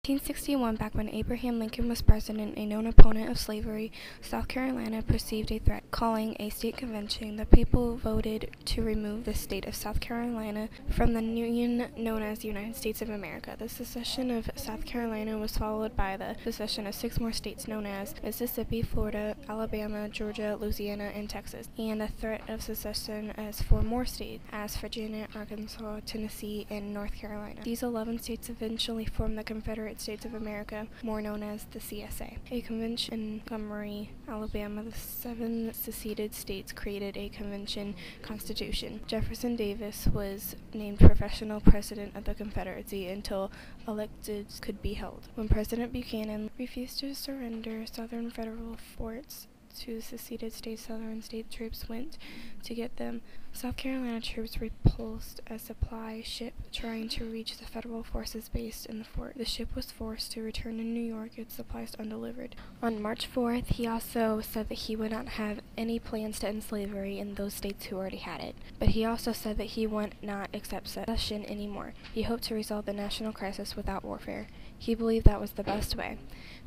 1861, back when Abraham Lincoln was president, a known opponent of slavery, South Carolina perceived a threat, calling a state convention. The people voted to remove the state of South Carolina from the union known as the United States of America. The secession of South Carolina was followed by the secession of 6 more states known as Mississippi, Florida, Alabama, Georgia, Louisiana, and Texas, and a threat of secession as 4 more states, as Virginia, Arkansas, Tennessee, and North Carolina. These 11 states eventually formed the Confederate States of America, more known as the CSA. A convention in Montgomery, Alabama, the 7 seceded states created a convention constitution. Jefferson Davis was named professional president of the Confederacy until elections could be held. When President Buchanan refused to surrender Southern federal forts to seceded states, Southern state troops went to get them. South Carolina troops repulsed a supply ship trying to reach the federal forces based in the fort. The ship was forced to return to New York, its supplies undelivered. On March 4th, he also said that he would not have any plans to end slavery in those states who already had it. But he also said that he would not accept secession anymore. He hoped to resolve the national crisis without warfare. He believed that was the best way.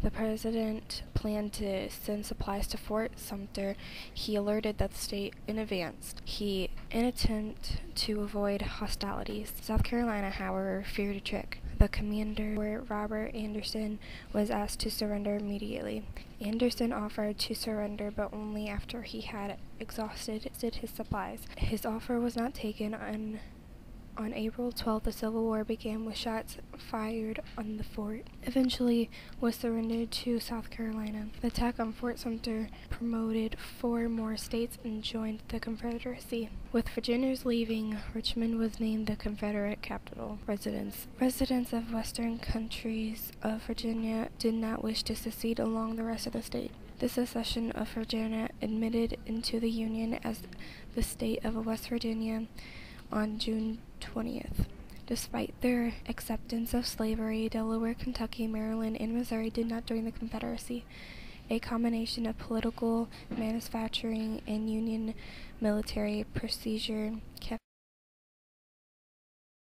The president planned to send supplies to Fort Sumter. He alerted that the state in advance. In an attempt to avoid hostilities, South Carolina, however, feared a trick. The commander, Robert Anderson, was asked to surrender immediately. Anderson offered to surrender, but only after he had exhausted his supplies. His offer was not taken. On April 12th, the Civil War began with shots fired on the fort. Eventually was surrendered to South Carolina. The attack on Fort Sumter promoted 4 more states and joined the Confederacy. With Virginians leaving, Richmond was named the Confederate capital. Residents of western countries of Virginia did not wish to secede along the rest of the state. The secession of Virginia admitted into the Union as the state of West Virginia on June 20th. Despite their acceptance of slavery, Delaware, Kentucky, Maryland, and Missouri did not join the Confederacy. A combination of political, manufacturing, and Union military procedure kept